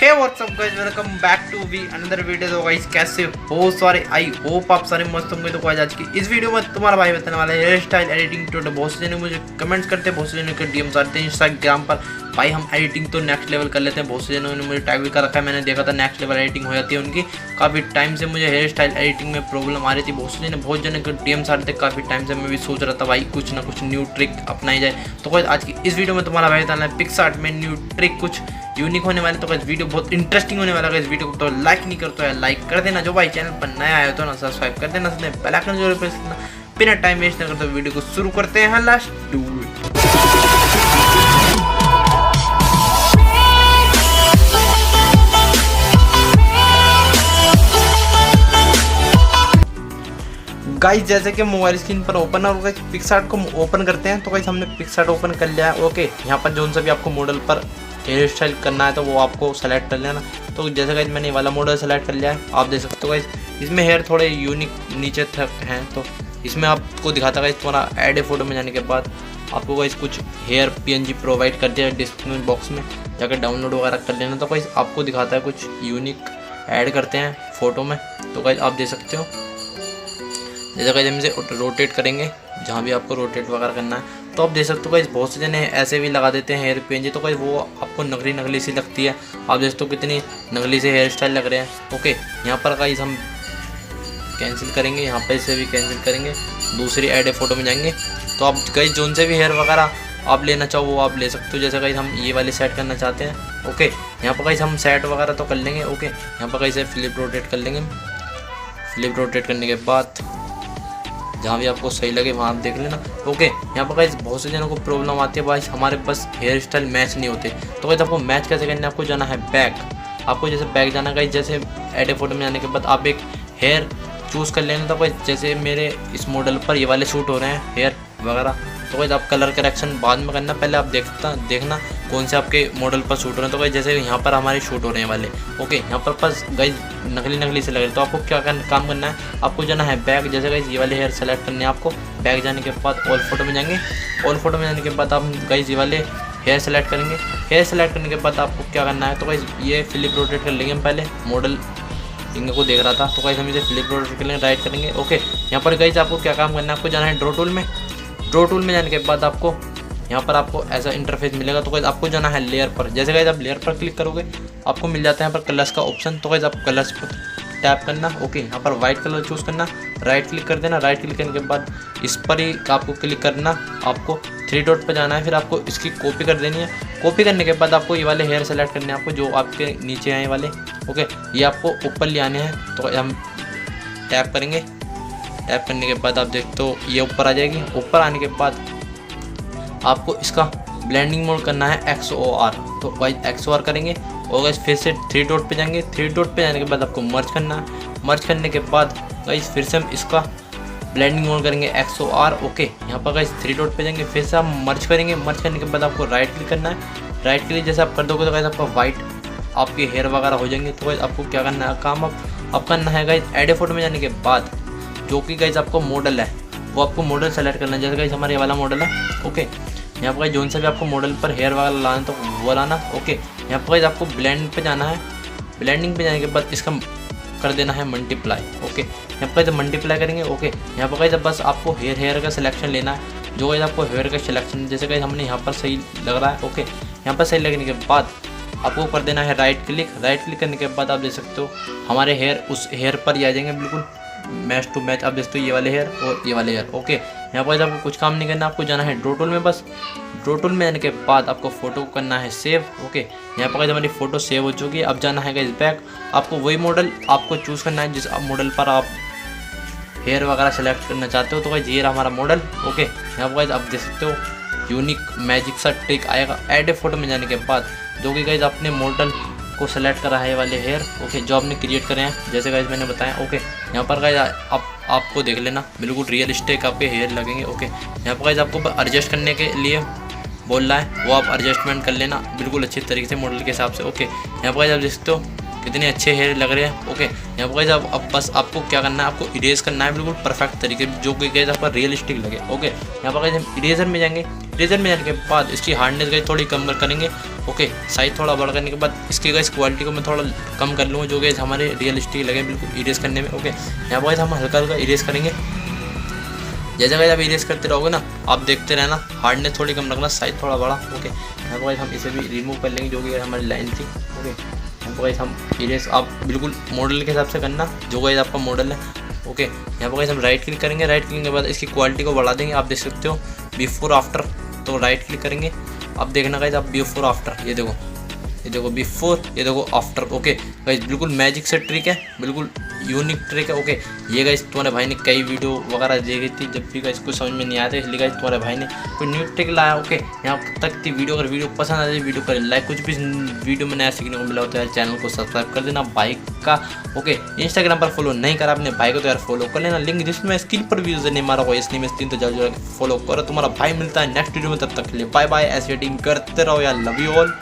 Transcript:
Hey what's up guys, welcome back to we another video. तो guys कैसे हो सारे, आई होप आप सारे मस्त होंगे। तो गाइस आज की इस वीडियो में तुम्हारा भाई बताने वाला है हेयर स्टाइल एडिटिंग ट्यूटोरियल। बहुत से जने मुझे कमेंट्स करते हैं, बहुत से जने के डीएम्स आते हैं इंस्टाग्राम पर, भाई हम एडिटिंग तो नेक्स्ट लेवल कर लेते हैं। बहुत से जनों ने मुझे टैग भी कर रखा है, मैंने देखा था नेक्स्ट लेवल एडिटिंग हो जाती है उनकी। काफ़ी टाइम से मुझे हेयर स्टाइल एडिटिंग में प्रॉब्लम आ रही थी, बहुत जने के डीएम्स आ रहे थे काफ़ी टाइम से। मैं भी सोच रहा था भाई कुछ ना कुछ न्यू ट्रिक अपनाई जाए। तो गाइस आज की इस वीडियो में तुम्हारा भाई बताना है पिक्सार्ट में न्यू ट्रिक, कुछ यूनिक होने वाले। तो गाइस वीडियो बहुत इंटरेस्टिंग होने वाला है। इस वीडियो को तो लाइक नहीं करते हैं, लाइक कर देना। जो भाई चैनल पर नया आया तो ना सब्सक्राइब कर देना, बेल आइकन जरूर प्रेस करना। बिना टाइम वेस्ट न करते वीडियो को शुरू करते हैं। Last do it. गाइस जैसे कि मोबाइल स्क्रीन पर ओपन और पिक्सार्ट को ओपन करते हैं, तो गाइस हमने पिक्सार्ट ओपन कर लिया है। ओके, यहाँ पर जो सा भी आपको मॉडल पर हेयर स्टाइल करना है तो वो आपको सेलेक्ट कर लेना। तो जैसे गाइस मैंने ये वाला मॉडल सेलेक्ट कर लिया है, आप देख सकते हो गाइस इसमें हेयर थोड़े यूनिक नीचे तक हैं। तो इसमें आपको दिखाता गाइस तुम्हारा ऐड ए फोटो में जाने के बाद आपको गाइस कुछ हेयर पीएनजी प्रोवाइड कर दिया है। डिस्क्रिप्शन बॉक्स में जाकर डाउनलोड वगैरह कर लेना। तो गाइस आपको दिखाता है कुछ यूनिक ऐड करते हैं फ़ोटो में। तो गाइस आप देख सकते हो, जैसे गाइस हम इसे रोटेट करेंगे, जहाँ भी आपको रोटेट वगैरह करना है तो आप देख सकते हो गाइस बहुत से जने ऐसे भी लगा देते हैं हेयर पीएनजी। तो गाइस वो आपको नकली सी लगती है। आप देख सकते हो कितनी नकली से हेयर स्टाइल लग रहे हैं। ओके, यहाँ पर गाइस हम कैंसिल करेंगे, यहाँ पर इसे भी कैंसिल करेंगे, दूसरी ऐड ए फोटो में जाएंगे। तो आप गाइस जोन से भी हेयर वगैरह आप लेना चाहो वो आप ले सकते हो। जैसे गाइस हम ये वाले सेट करना चाहते हैं। ओके, यहाँ पर गाइस हम सेट वगैरह तो कर लेंगे। ओके, यहाँ पर गाइस फ्लिप रोटेट कर लेंगे। फ्लिप रोटेट करने के बाद जहाँ भी आपको सही लगे वहाँ आप देख लेना। ओके, यहाँ पर गाइस बहुत से जनों को प्रॉब्लम आती है, भाई हमारे पास हेयर स्टाइल मैच नहीं होते। तो गाइस आपको मैच कैसे करना है, आपको जाना है बैक। आपको जैसे बैक जाना गाइस, जैसे एड ए फोटो में जाने के बाद आप एक हेयर चूज़ कर लेना। तो गाइस जैसे मेरे इस मॉडल पर ये वाले शूट हो रहे हैं हेयर वगैरह, तो गाइस आप कलर करेक्शन बाद में करना, पहले आप देखना कौन से आपके मॉडल पर शूट हो रहे हैं। तो गाइस जैसे यहाँ पर हमारे शूट हो रहे हैं वाले, ओके, यहाँ पर बस गाइस नकली से लग रहे हैं। तो आपको क्या काम करना है, आपको जाना है बैक। जैसे गाइस ये वाले हेयर सेलेक्ट करने हैं आपको, बैक जाने के बाद ऑल फोटो में जाएंगे। ऑल फोटो में जाने के बाद आप गाइस ये वाले हेयर सेलेक्ट करेंगे। हेयर सेलेक्ट करने के बाद आपको क्या करना है, तो गाइस ये फ्लिप रोटेट कर लेंगे हम। पहले मॉडल इनको देख रहा था, तो गाइस हम इसे फ्लिप रोटेट कर लेंगे, राइट करेंगे। ओके, यहाँ पर गाइस आपको क्या काम करना है, आपको जाना है ड्रॉ टूल में। ड्रॉ टूल में जाने के बाद आपको यहाँ पर आपको ऐसा इंटरफेस मिलेगा। तो गाइस आपको जाना है लेयर पर। जैसे गाइस आप लेयर पर क्लिक करोगे आपको मिल जाता है यहाँ पर कलर्स का ऑप्शन। तो गाइस आप कलर्स पर टैप करना। ओके, यहाँ पर वाइट कलर चूज़ करना, राइट क्लिक कर देना। राइट क्लिक करने के बाद इस पर ही आपको क्लिक करना, आपको 3 डॉट पर जाना है, फिर आपको इसकी कॉपी कर देनी है। कॉपी करने के बाद आपको ये वाले हेयर सेलेक्ट करने हैं, आपको जो आपके नीचे हैं ये वाले। ओके, ये आपको ऊपर ले आने हैं। तो हम टैप करेंगे, टैप करने के बाद आप देखते हो ये ऊपर आ जाएगी। ऊपर आने के बाद आपको इसका ब्लेंडिंग मोड करना है XOR। तो गाइस XOR करेंगे और गाइस फिर से 3 डॉट पे जाएंगे। 3 डॉट पे जाने के बाद आपको मर्ज करना है। मर्ज करने के बाद गाइस फिर से हम इसका ब्लेंडिंग मोड करेंगे XOR। ओके, यहाँ पर गाइस 3 डॉट पे जाएंगे, फिर से हम मर्ज करेंगे। मर्ज करने के बाद आपको राइट क्लिक करना है। राइट क्लिक जैसे आप कर दोगे तो गाइस आपका वाइट आपके हेयर वगैरह हो जाएंगे। तो गाइस आपको क्या करना है, काम आप करना है गाइस एड ए फोटो में जाने के बाद जो कि गाइस आपको मॉडल है वो आपको मॉडल सेलेक्ट करना है। जैसे गाइस हमारे ये वाला मॉडल है। ओके, यहाँ पर जोन सा भी आपको मॉडल पर हेयर वगैरह लाना तो वो लाना। ओके, यहाँ पर गाइस आपको ब्लेंड पे जाना है। ब्लेंडिंग पे जाने के बाद इसका कर देना है मल्टीप्लाई। ओके, यहाँ पर जब मल्टीप्लाई करेंगे, ओके, यहाँ पर गाइस बस आपको हेयर का सिलेक्शन लेना है। जो गाइस आपको हेयर का सिलेक्शन जैसे गाइस हमने यहाँ पर सही लग रहा है। ओके, यहाँ पर सही लगने के बाद आपको कर देना है राइट क्लिक। राइट क्लिक करने के बाद आप देख सकते हो हमारे हेयर उस हेयर पर ही आ जाएंगे, बिल्कुल मैच टू मैच। आप देखते हो ये वाले हेयर और ये वाले हेयर। ओके, यहाँ पर आपको कुछ काम नहीं करना, आपको जाना है ड्रॉ टूल में। बस ड्रॉ टूल में जाने के बाद आपको फ़ोटो को करना है सेव। ओके, यहाँ पर हमारी फ़ोटो सेव हो चुकी है। अब जाना है गाइस बैक। आपको वही मॉडल आपको चूज़ करना है जिस मॉडल पर आप हेयर वगैरह सेलेक्ट करना चाहते हो। तो गाइस ये रहा हमारा मॉडल। ओके, यहाँ पर गाइस आप देख सकते हो यूनिक मैजिक सा ट्रिक आएगा एड ए फोटो में जाने के बाद, जो कि गाइस अपने मॉडल को सेलेक्ट करा है ये वाले हेयर। ओके, जो आपने क्रिएट करे हैं जैसे गाइस मैंने बताया। ओके, यहाँ पर गाइस आपको देख लेना बिल्कुल रियलिस्टिक आपके हेयर लगेंगे। ओके, यहाँ पर गाइस आपको एडजस्ट करने के लिए बोल रहा है, वो आप एडजस्टमेंट कर लेना बिल्कुल अच्छे तरीके से मॉडल के हिसाब से। ओके, यहाँ पर गाइस आप देख सकते हो कितने अच्छे हेयर लग रहे हैं। ओके, यहाँ पर गाइस अब बस आपको क्या करना है, आपको इरेज करना है बिल्कुल परफेक्ट तरीके जो कि गाइस आपका रियलिस्टिक लगे। ओके, यहाँ पर गाइस हम इरेजर में जाएंगे। इरेजर में जाने के बाद इसकी हार्डनेस गाइस थोड़ी कम करेंगे। ओके, साइज थोड़ा बड़ा करने के बाद इसकी गाइस क्वालिटी को मैं थोड़ा कम कर लूँगा, जो गाइस हमारे रियलिस्टिक लगे बिल्कुल इरेज करने में। ओके, यहाँ पर गाइस हम हल्का हल्का इरेज करेंगे। जैसे गाइस आप इरेज करते रहोगे ना, आप देखते रहना, हार्डनेस थोड़ी कम रखना, साइज थोड़ा बड़ा। ओके, यहाँ पर गाइस हम इसे भी रिमूव कर लेंगे, जो कि हमारी लाइन थी। ओके, यहाँ पर गाइस हम इरेज आप बिल्कुल मॉडल के हिसाब से करना, जो गाइस आपका मॉडल है। ओके, यहाँ पर गाइस हम राइट क्लिक करेंगे, राइट क्लिक के बाद इसकी क्वालिटी को बढ़ा देंगे। आप देख सकते हो बिफोर आफ्टर, तो राइट क्लिक करेंगे। अब देखना गाइस आप बिफोर आफ्टर, ये देखो, ये देखो बिफोर, ये देखो आफ्टर। ओके गाइस, बिल्कुल मैजिक से ट्रिक है, बिल्कुल यूनिक ट्रिक है। ओके, ये गाइस तुम्हारे भाई ने कई वीडियो वगैरह देखी थी, जब भी गाइस कुछ समझ में नहीं आया, इसलिए गाइस तुम्हारे भाई ने कोई न्यू ट्रिक लाया। ओके, यहाँ तक थी वीडियो। अगर वीडियो पसंद आ जाए वीडियो कर लाइक, कुछ भी वीडियो में नया सीखने को मिला हो तो यार चैनल को सब्सक्राइब कर देना भाई का। ओके, इंस्टाग्राम पर फॉलो नहीं करा अपने भाई को तो यार फॉलो कर लेना, लिंक जिसमें स्क्रीन पर भी यूजर नहीं मारा होगा इसलिए मैं स्क्रीन तो जल्द फॉलो करो। तुम्हारा भाई मिलता है नेक्स्ट वीडियो में, तब तक के लिए बाय बाय। ऐसे टीम करते रहो यार, लव यू ऑल।